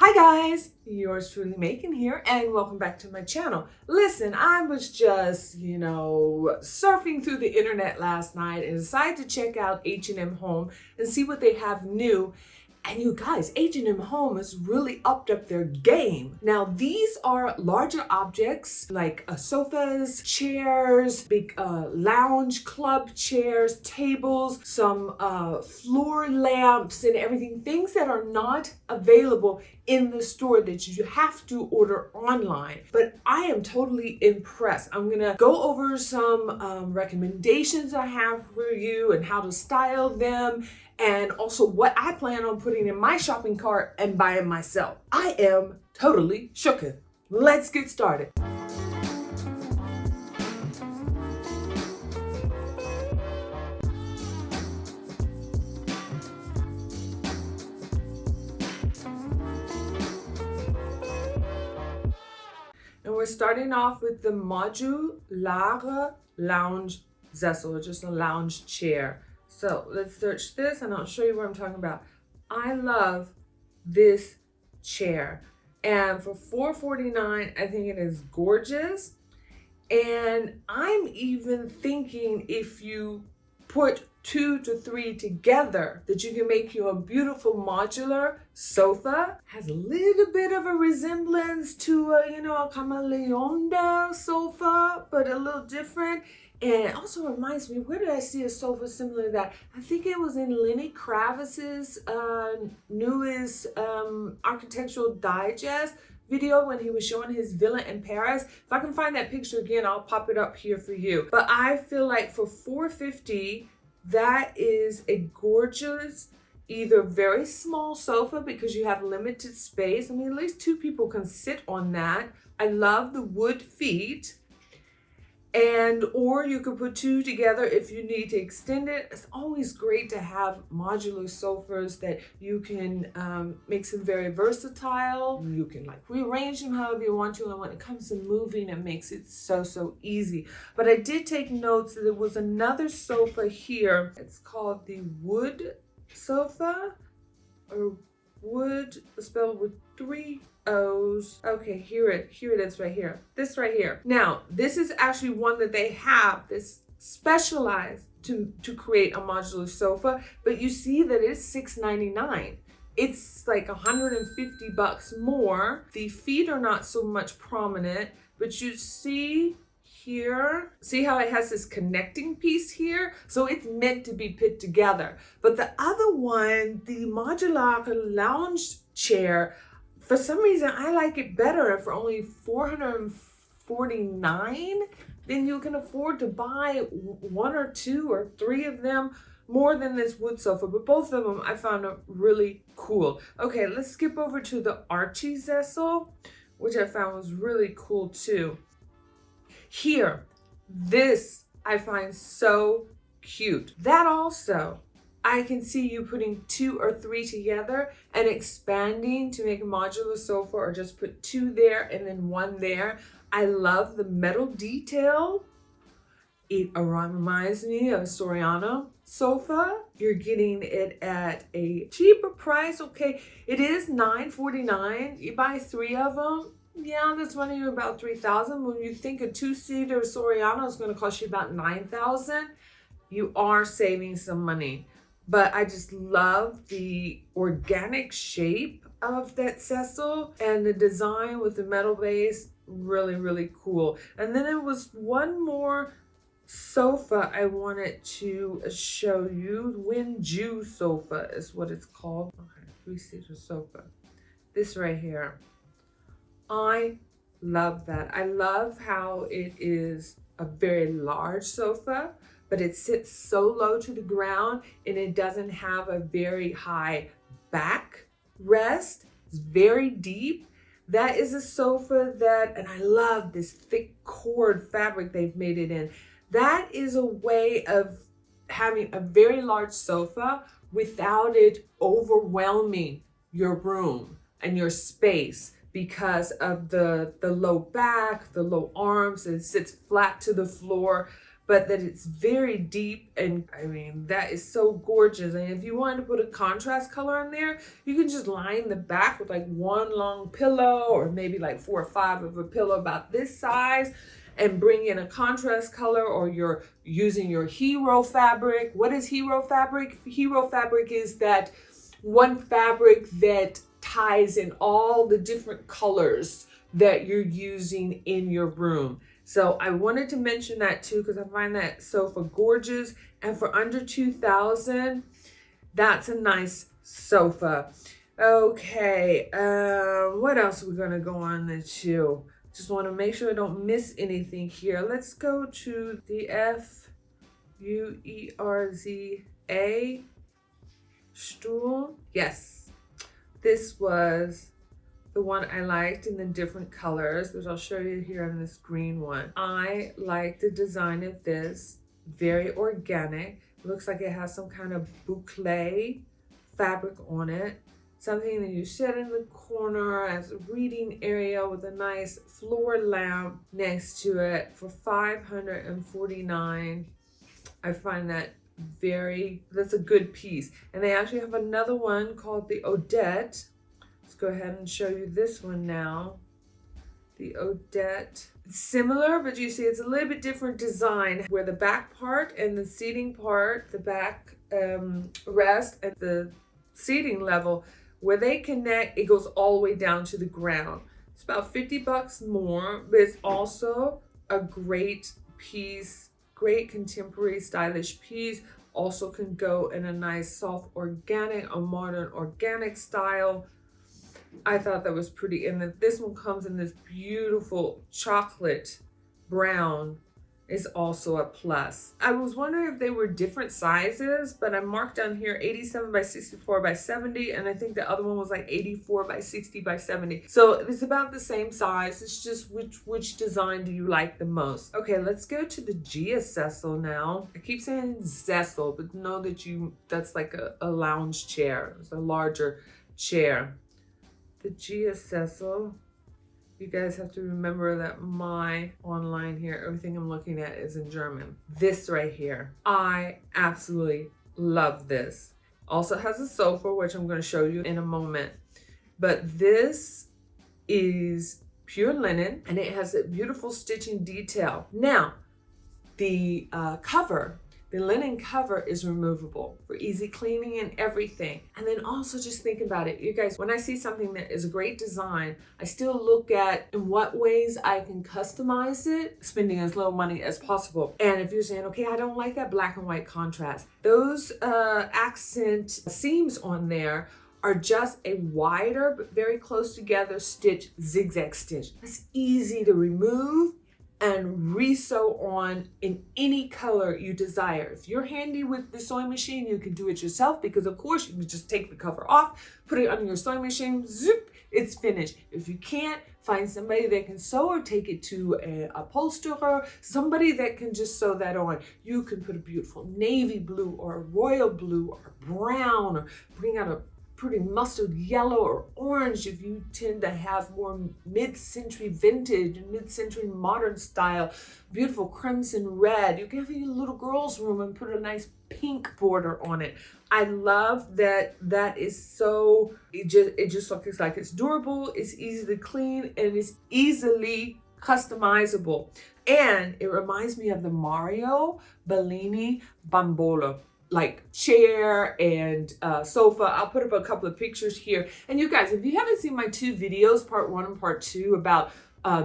Hi guys, yours truly Megan here and welcome back to my channel. Listen, I was just, surfing through the internet last night and decided to check out H&M Home and see what they have new. And you guys, H&M Home has really upped up their game. Now, these are larger objects like sofas, chairs, big lounge club chairs, tables, some floor lamps and everything. Things that are not available in the store that you have to order online. But I am totally impressed. I'm gonna go over some recommendations I have for you and how to style them, and also what I plan on putting in my shopping cart and buying myself. I am totally shooketh. Let's get started. And we're starting off with the Modularer lounge Xhail, just a lounge chair. So let's search this and I'll show you what I'm talking about. I love this chair. And for $4.49, I think it is gorgeous. And I'm even thinking if you put 2 to 3 together, that you can make you a beautiful modular sofa. Has a little bit of a resemblance to a chameleon sofa, but a little different. And it also reminds me, where did I see a sofa similar to that? I think it was in Lenny Kravitz's newest Architectural Digest video when he was showing his villa in Paris. If I can find that picture again, I'll pop it up here for you. But I feel like for $4.50, that is a gorgeous, either very small sofa because you have limited space. I mean, at least 2 people can sit on that. I love the wood feet. Or you could put 2 together if you need to extend it. It's always great to have modular sofas that you can make them very versatile. You can rearrange them however you want to, and when it comes to moving, it makes it so easy. But I did take notes that there was another sofa here. It's called the Wood Sofa, or wood spelled with 3 O's. Okay, here it is right here. This right here. Now, this is actually one that they have that's specialized to create a modular sofa, but you see that it's $6.99. It's like $150 more. The feet are not so much prominent, but you see here, see how it has this connecting piece here? So it's meant to be put together. But the other one, the Modularer lounge chair, for some reason I like it better. For only $449, then you can afford to buy 1 or 2 or 3 of them, more than this wood sofa. But both of them I found really cool. Okay, let's skip over to the Archie Chair, which I found was really cool too. Here, this I find so cute. That also, I can see you putting 2 or 3 together and expanding to make a modular sofa, or just put 2 there and then 1 there. I love the metal detail. It reminds me of a Soriano sofa. You're getting it at a cheaper price. Okay, it is $9.49. You buy 3 of them. Yeah, that's running you about $3,000. When you think a 2-seater Soriano is going to cost you about $9,000, you are saving some money. But I just love the organic shape of that Xhail and the design with the metal base. Really cool. And then there was one more sofa I wanted to show you. Wenju Sofa is what it's called. Okay, 3-seater sofa. This right here. I love that. I love how it is a very large sofa, but it sits so low to the ground and it doesn't have a very high back rest. It's very deep. That is a sofa that, and I love this thick cord fabric they've made it in. That is a way of having a very large sofa without it overwhelming your room and your space, because of the low back, the low arms, and it sits flat to the floor. but that it's very deep, and I mean, that is so gorgeous. And if you wanted to put a contrast color in there, you can just line the back with like one long pillow, or maybe like 4 or 5 of a pillow about this size, and bring in a contrast color, or you're using your hero fabric. What is hero fabric? Hero fabric is that one fabric that ties in all the different colors that you're using in your room. So I wanted to mention that too, because I find that sofa gorgeous. And for under 2,000, that's a nice sofa. Okay, what else are we gonna go on the shoe? Just want to make sure I don't miss anything here. Let's go to the Fuerza stool. Yes, this was the one I liked in the different colors, which I'll show you here on this green one. I like the design of this, very organic. It looks like it has some kind of boucle fabric on it. Something that you set in the corner as a reading area with a nice floor lamp next to it for $549. I find that that's a good piece. And they actually have another one called the Odette. Let's go ahead and show you this one now. The Odette. It's similar, but you see it's a little bit different design, where the back part and the seating part, the back rest and the seating level, where they connect, it goes all the way down to the ground. It's about $50 more, but it's also a great piece, great contemporary stylish piece. Also can go in a nice soft organic, a modern organic style. I thought that was pretty. And then this one comes in this beautiful chocolate brown, is also a plus. I was wondering if they were different sizes, but I marked down here 87 by 64 by 70, and I think the other one was like 84 by 60 by 70. So it's about the same size. It's just which design do you like the most? Okay, let's go to the Gia Sofa now. I keep saying Xhail, but know that that's like a lounge chair. It's a larger chair. The Gia Sofa. You guys have to remember that my online here, everything I'm looking at is in German. This right here, I absolutely love this. Also has a sofa, which I'm going to show you in a moment. But this is pure linen, and it has a beautiful stitching detail. Now, the cover, the linen cover, is removable for easy cleaning and everything. And then also just think about it, you guys, when I see something that is a great design, I still look at in what ways I can customize it, spending as little money as possible. And if you're saying, okay, I don't like that black and white contrast, those accent seams on there are just a wider but very close together stitch, zigzag stitch. It's easy to remove and re-sew on in any color you desire. If you're handy with the sewing machine, you can do it yourself, because of course you can just take the cover off, put it on your sewing machine, zip, it's finished. If you can't, find somebody that can sew, or take it to a upholsterer, somebody that can just sew that on. You can put a beautiful navy blue or a royal blue or brown, or bring out a pretty mustard yellow or orange if you tend to have more mid-century vintage and mid-century modern style. Beautiful crimson red. You can have your little girl's room and put a nice pink border on it. I love that. That is so, it just looks like it's durable, it's easy to clean, and it's easily customizable. And it reminds me of the Mario Bellini Bambola, like chair and sofa. I'll put up a couple of pictures here. And you guys, if you haven't seen my 2 videos, part 1 and part 2, about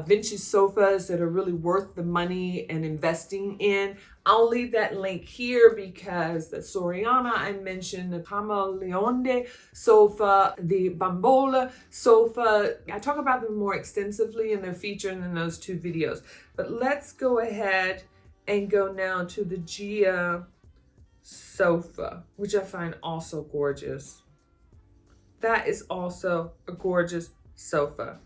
vintage sofas that are really worth the money and investing in, I'll leave that link here, because the Soriana I mentioned, the Camaleonde sofa, the Bambola sofa, I talk about them more extensively, and they're featured in those 2 videos. But let's go ahead and go now to the Gia Sofa, which I find also gorgeous. That is also a gorgeous sofa.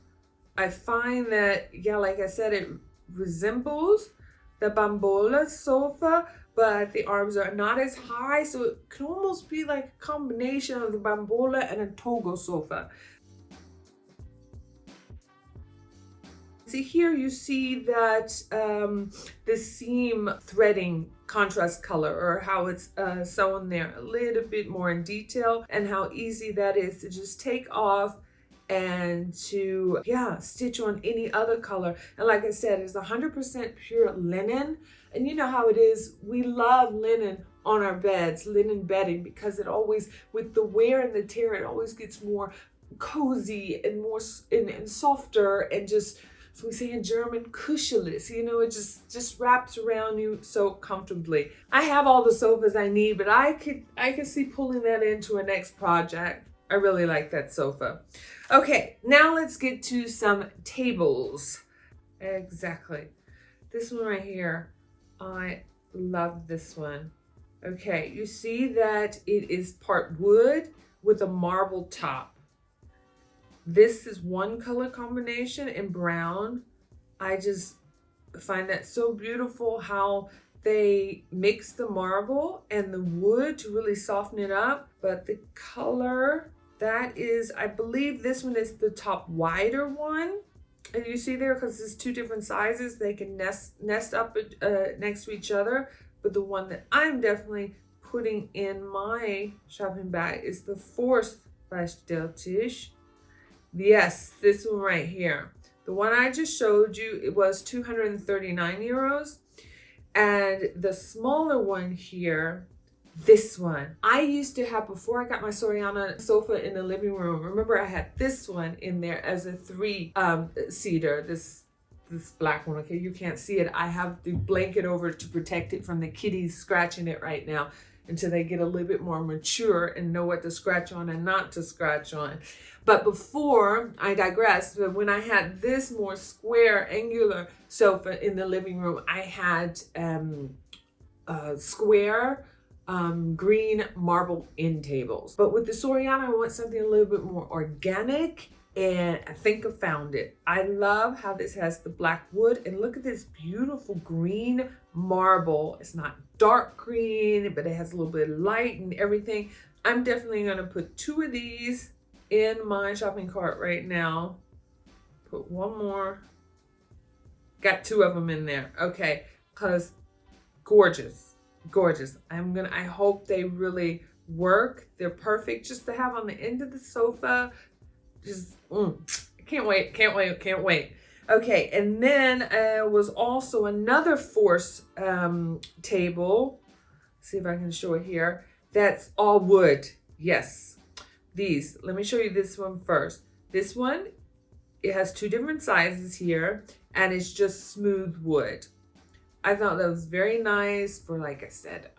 I find that, yeah, like I said, it resembles the Bambola sofa, but the arms are not as high, so it can almost be like a combination of the Bambola and a Togo sofa. See here, you see that the seam threading contrast color, or how it's sewn there a little bit more in detail, and how easy that is to just take off and to stitch on any other color. And like I said, it's 100% pure linen, and you know how it is, we love linen on our beds, linen bedding, because it always, with the wear and the tear, it always gets more cozy and more and softer, and just, so we say in German, kuschelig, you know, it just wraps around you so comfortably. I have all the sofas I need, but I could see pulling that into a next project. I really like that sofa. Okay, now let's get to some tables. Exactly. This one right here, I love this one. Okay, you see that it is part wood with a marble top. This is one color combination in brown. I just find that so beautiful how they mix the marble and the wood to really soften it up. But the color, that is, I believe this one is the top wider one. And you see there, because there's two different sizes, they can nest up next to each other. But the one that I'm definitely putting in my shopping bag is the Freshest. Yes, this one right here. The one I just showed you, it was 239 euros. And the smaller one here, this one, I used to have, before I got my Soriana sofa in the living room, remember I had this one in there as a 3-seater, this black one. Okay, you can't see it. I have the blanket over to protect it from the kitties scratching it right now until they get a little bit more mature and know what to scratch on and not to scratch on. But before, I digress, but when I had this more square, angular sofa in the living room, I had square green marble end tables. But with the Soriana, I want something a little bit more organic, and I think I found it. I love how this has the black wood, and look at this beautiful green marble. It's not dark green, but it has a little bit of light and everything. I'm definitely gonna put 2 of these in my shopping cart right now. Put one more. Got 2 of them in there. Okay, because gorgeous, gorgeous. I hope they really work. They're perfect just to have on the end of the sofa. Just, can't wait. Okay, and then was also another Force table. See if I can show it here. That's all wood. Yes, these. Let me show you this one first. This one, it has 2 different sizes here, and it's just smooth wood. I thought that was very nice for, like I said,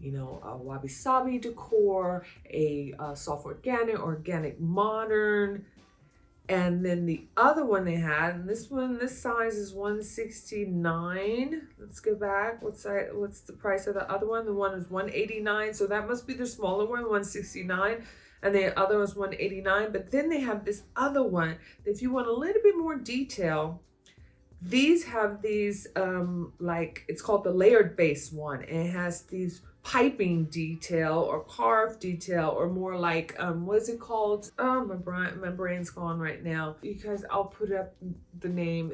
you know, a wabi-sabi decor, a soft organic modern. And then the other one they had, and this one, this size is 169. Let's go back. What's the price of the other one? The one is 189. So that must be the smaller one, 169. And the other was 189. But then they have this other one. If you want a little bit more detail, these have these, like, it's called the layered base one. And it has these piping detail or carved detail, or more like what is it called? Oh, my brain's gone right now. You guys, I'll put up the name.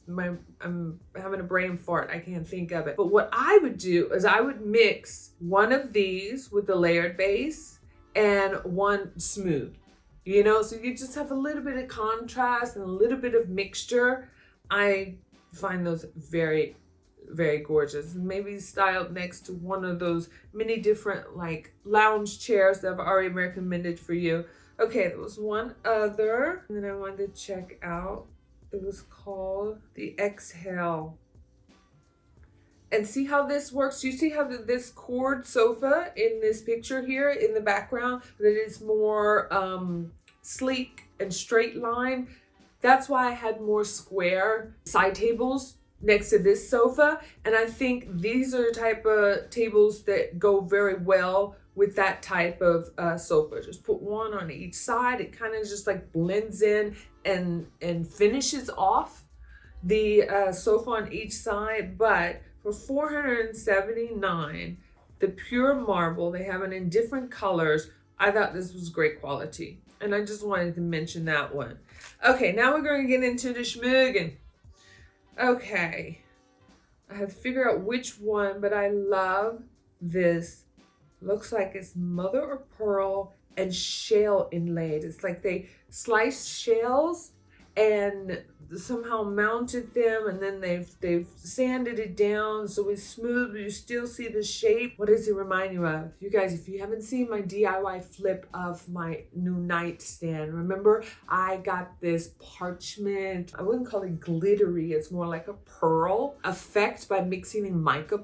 I'm having a brain fart. I can't think of it. But what I would do is I would mix one of these with the layered base and one smooth. You know, so you just have a little bit of contrast and a little bit of mixture. I find those very, very gorgeous. Maybe styled next to one of those many different like lounge chairs that I've already recommended for you. Okay, there was one other, and then I wanted to check out. It was called the Xhail. And see how this works? You see how this cord sofa in this picture here in the background, that is more sleek and straight line. That's why I had more square side tables next to this sofa. And I think these are the type of tables that go very well with that type of sofa. Just put one on each side. It kind of just like blends in and finishes off the sofa on each side. But for $479, the pure marble, they have it in different colors, I thought this was great quality. And I just wanted to mention that one. Okay, now we're going to get into the Smögen. Okay. I have to figure out which one, but I love this. Looks like it's mother of pearl and shell inlaid. It's like they sliced shells and somehow mounted them, and then they've sanded it down so it's smooth, but you still see the shape. What does it remind you of? You guys, if you haven't seen my DIY flip of my new nightstand, remember I got this parchment, I wouldn't call it glittery, it's more like a pearl effect by mixing in mica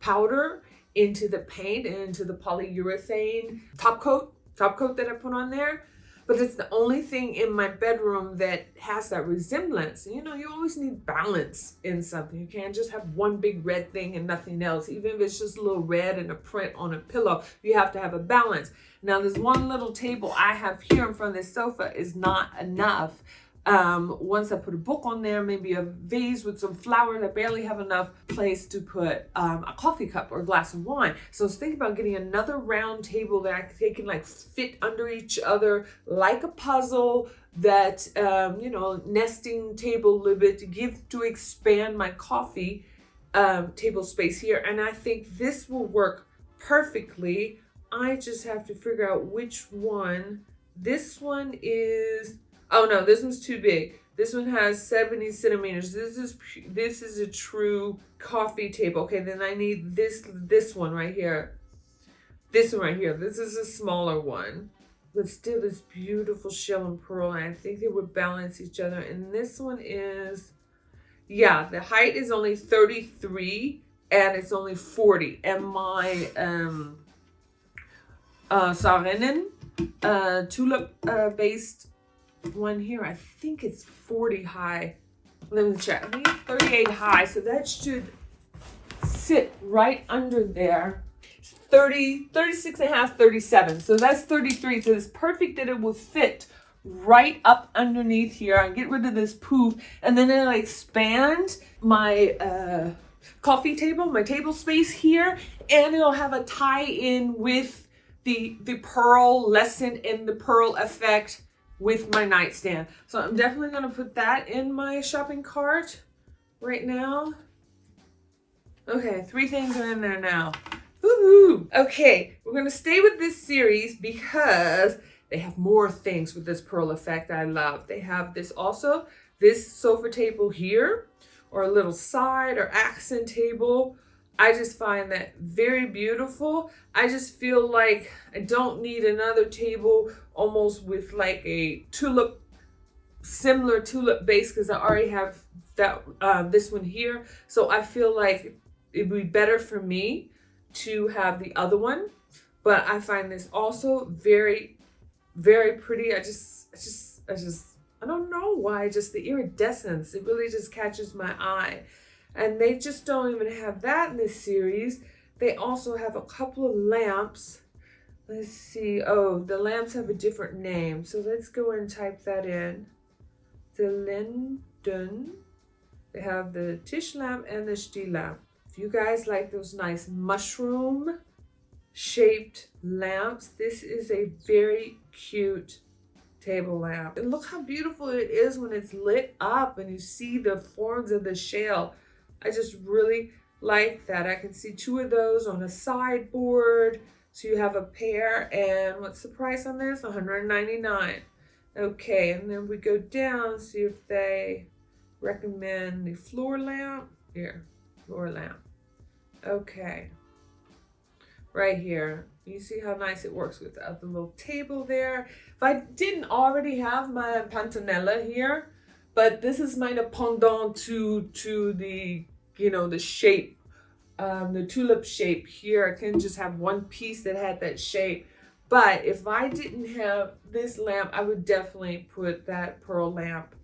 powder into the paint and into the polyurethane top coat that I put on there. But it's the only thing in my bedroom that has that resemblance. You know, you always need balance in something. You can't just have one big red thing and nothing else. Even if it's just a little red and a print on a pillow, you have to have a balance. Now, this one little table I have here in front of this sofa is not enough. Once I put a book on there, maybe a vase with some flowers, I barely have enough place to put a coffee cup or a glass of wine. So I was thinking about getting another round table that they can like fit under each other like a puzzle, that, you know, nesting table a little bit to expand my coffee table space here. And I think this will work perfectly. I just have to figure out which one. This one is... Oh no, this one's too big. This one has 70 centimeters. This is a true coffee table. Okay, then I need this one right here. This one right here. This is a smaller one. But still this beautiful shell and pearl. And I think they would balance each other. And this one is, yeah, the height is only 33 and it's only 40. And my Sandön tulip based one here, I think it's 40 high. Let me check. I think it's 38 high, so that should sit right under there. 30, 36 and a half, 37. So that's 33. So it's perfect that it will fit right up underneath here. I get rid of this poof, and then it'll expand my coffee table, my table space here, and it'll have a tie-in with the pearl lesson and the pearl effect with my nightstand. So I'm definitely going to put that in my shopping cart right now. Okay, 3 things are in there now. Woohoo! Okay, we're going to stay with this series because they have more things with this pearl effect I love. They have this also, this sofa table here, or a little side or accent table. I just find that very beautiful. I just feel like I don't need another table almost with like a tulip, similar tulip base, because I already have that this one here. So I feel like it'd be better for me to have the other one. But I find this also very, very pretty. I don't know why, just the iridescence, it really just catches my eye. And they just don't even have that in this series. They also have a couple of lamps. Let's see. Oh, the lamps have a different name. So let's go and type that in. The Lindön. They have the Tisch lamp and the Xhail lamp. If you guys like those nice mushroom shaped lamps, this is a very cute table lamp. And look how beautiful it is when it's lit up and you see the forms of the shell. I just really like that. I can see 2 of those on a sideboard. So you have a pair, and what's the price on this? $199. Okay, and then we go down, see if they recommend the floor lamp. Here, floor lamp. Okay, right here. You see how nice it works with the little table there. If I didn't already have my pantanella here, but this is my pendant to the, you know, the shape, the tulip shape here. I couldn't just have one piece that had that shape. But if I didn't have this lamp, I would definitely put that pearl lamp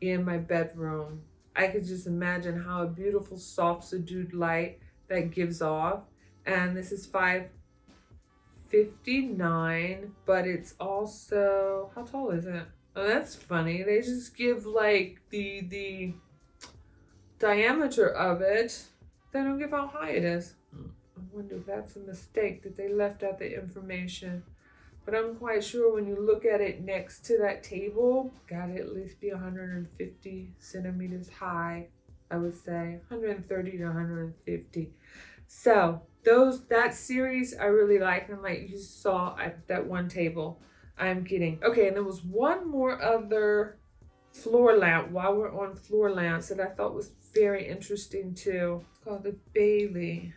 in my bedroom. I could just imagine how a beautiful, soft, subdued light that gives off. And this is $5.59, but it's also, how tall is it? Oh, that's funny. They just give like the diameter of it. They don't give how high it is. I wonder if that's a mistake, that they left out the information. but I'm quite sure when you look at it next to that table, gotta at least be 150 centimeters high, I would say 130 to 150. So that series I really like, and like you saw at that one table I'm getting. Okay, and there was one more other floor lamp while we're on floor lamps that I thought was very interesting too. It's called the Baylie.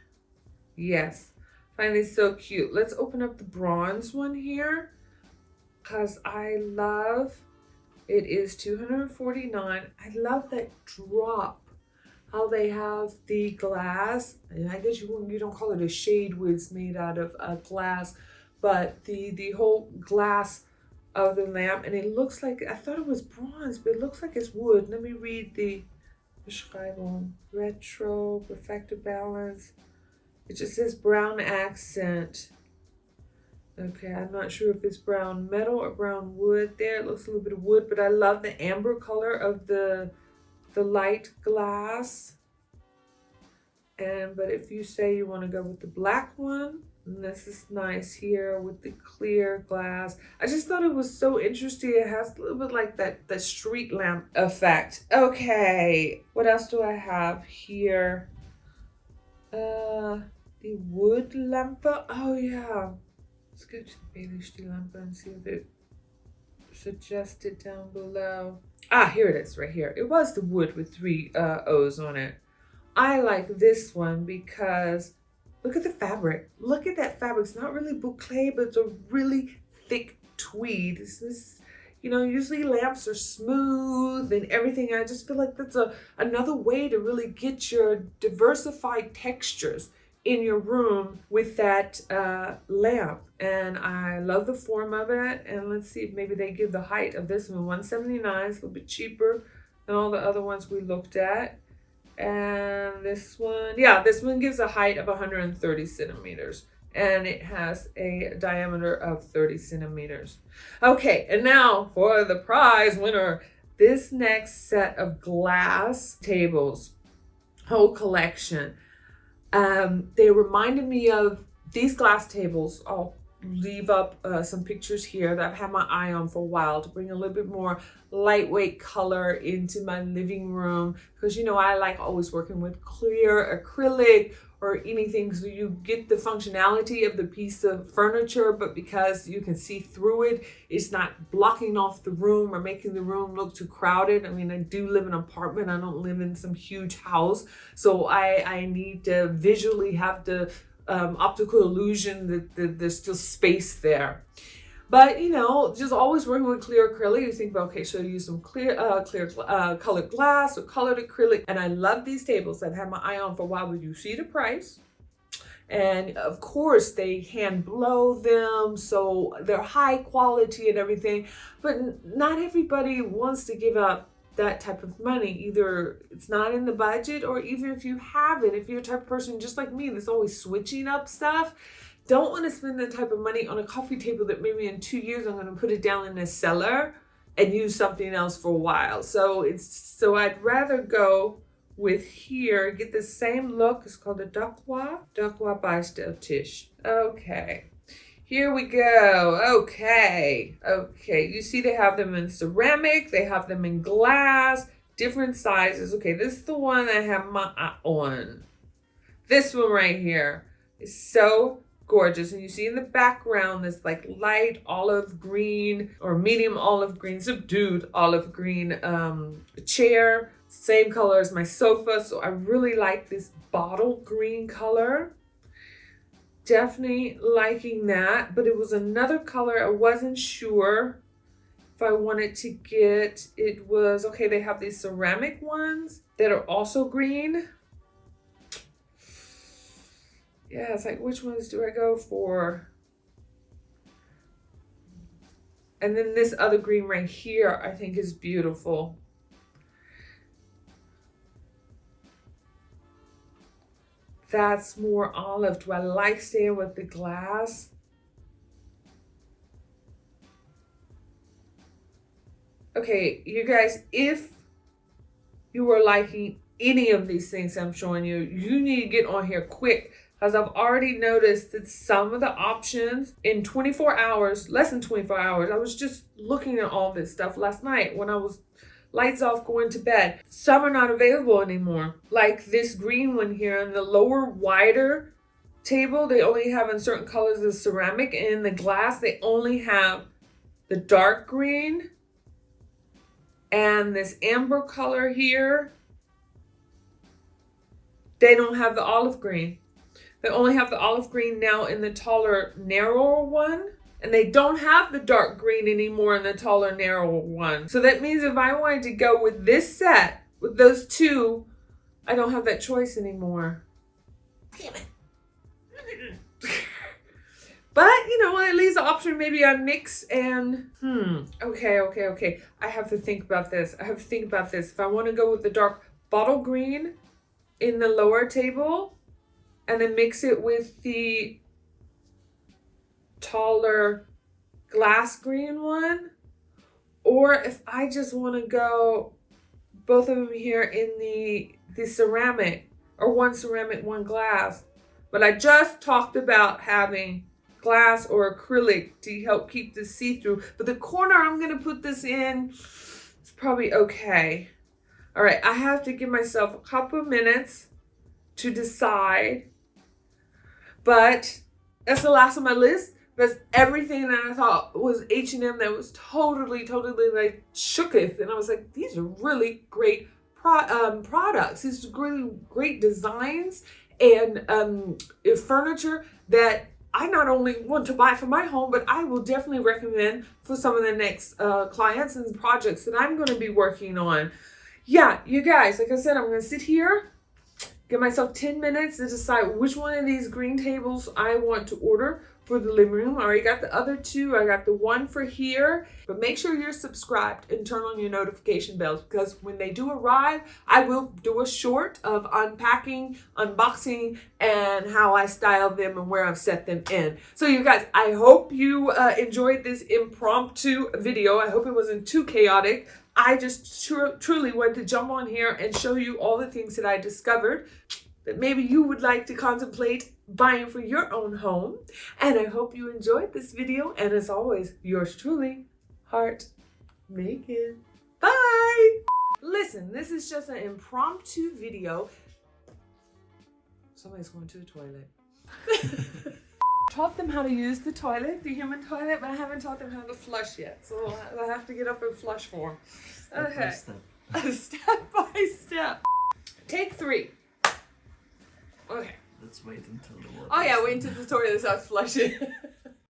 Yes, find it so cute. Let's open up the bronze one here because I love it. Is $249. I love that drop. How they have the glass, and I guess you don't call it a shade when it's made out of glass, but the whole glass of the lamp, and it looks like, I thought it was bronze, but it looks like it's wood. Let me read the Beschreibung. Retro, perfected balance. It just says brown accent. Okay, I'm not sure if it's brown metal or brown wood there. It looks a little bit of wood, but I love the amber color of the light glass. But if you say you want to go with the black one, and this is nice here with the clear glass. I just thought it was so interesting. It has a little bit like that street lamp effect. Okay, what else do I have here? The wood lamp. Oh yeah. Let's go to the Baylie lamp and see if it suggested down below. Ah, here it is, right here. It was the wood with 3 O's on it. I like this one because look at the fabric. Look at that fabric. It's not really boucle, but it's a really thick tweed. This, usually lamps are smooth and everything. I just feel like that's another way to really get your diversified textures in your room with that lamp. And I love the form of it. And let's see if maybe they give the height of this one. $179, it's a little bit cheaper than all the other ones we looked at. And this one, yeah, this one gives a height of 130 centimeters. And it has a diameter of 30 centimeters. Okay, and now for the prize winner. This next set of glass tables, whole collection. They reminded me of these glass tables. I'll leave up some pictures here that I've had my eye on for a while to bring a little bit more lightweight color into my living room, because I like always working with clear acrylic or anything, so you get the functionality of the piece of furniture, but because you can see through it, it's not blocking off the room or making the room look too crowded. I mean, I do live in an apartment. I don't live in some huge house, so I need to visually have the optical illusion that there's still space there. But just always working with clear acrylic, you think about, okay, should I use some clear colored glass or colored acrylic? And I love these tables. I've had my eye on for a while, but you see the price. And of course they hand blow them, so they're high quality and everything, but not everybody wants to give up that type of money. Either it's not in the budget, or even if you have it, if you're a type of person just like me that's always switching up stuff, don't want to spend that type of money on a coffee table that maybe in 2 years I'm going to put it down in the cellar and use something else for a while. So I'd rather go with here, get the same look. It's called a Dakwa Tables. Okay. Here we go. Okay. You see they have them in ceramic. They have them in glass, different sizes. Okay, this is the one I have my eye on. This one right here is so gorgeous. And you see in the background this like light olive green or medium olive green, subdued olive green chair. Same color as my sofa. So I really like this bottle green color. Definitely liking that, but it was another color I wasn't sure if I wanted to get. It was, okay, they have these ceramic ones that are also green. Yeah, it's like, which ones do I go for? And then this other green right here, I think is beautiful. That's more olive. Do I like staying with the glass? Okay, you guys, if you are liking any of these things I'm showing you, you need to get on here quick As I've already noticed that some of the options in 24 hours, less than 24 hours, I was just looking at all this stuff last night when I was lights off going to bed. Some are not available anymore. Like this green one here on the lower, wider table, they only have in certain colors of ceramic, and in the glass, they only have the dark green and this amber color here. They don't have the olive green. They only have the olive green now in the taller, narrower one. And they don't have the dark green anymore in the taller, narrower one. So that means if I wanted to go with this set, with those two, I don't have that choice anymore. Damn it. But, you know, it leaves the option maybe on mix and, okay. I have to think about this. If I want to go with the dark bottle green in the lower table and then mix it with the taller glass green one, or if I just want to go both of them here in the ceramic, or one ceramic, one glass. But I just talked about having glass or acrylic to help keep this see-through. But the corner I'm going to put this in is probably okay. All right, I have to give myself a couple of minutes to decide. But that's the last on my list. That's everything that I thought was H&M that was totally like shooketh. And I was like, these are really great products. These are really great designs and furniture that I not only want to buy for my home, but I will definitely recommend for some of the next clients and projects that I'm going to be working on. Yeah, you guys, like I said, I'm going to sit here, give myself 10 minutes to decide which one of these green tables I want to order for the living room. I already got the other two. I got the one for here. But make sure you're subscribed and turn on your notification bells, because when they do arrive, I will do a short of unpacking, unboxing, and how I style them and where I've set them in. So you guys, I hope you enjoyed this impromptu video. I hope it wasn't too chaotic. I just truly wanted to jump on here and show you all the things that I discovered that maybe you would like to contemplate buying for your own home. And I hope you enjoyed this video. And as always, yours truly, Heart Megan. Bye! Listen, this is just an impromptu video. Somebody's going to the toilet. Taught them how to use the toilet, the human toilet, but I haven't taught them how to flush yet. So I have to get up and flush for them. Okay. Step by step. Take 3. Okay. Let's wait until the water. Oh yeah, wait until the toilet starts flushing.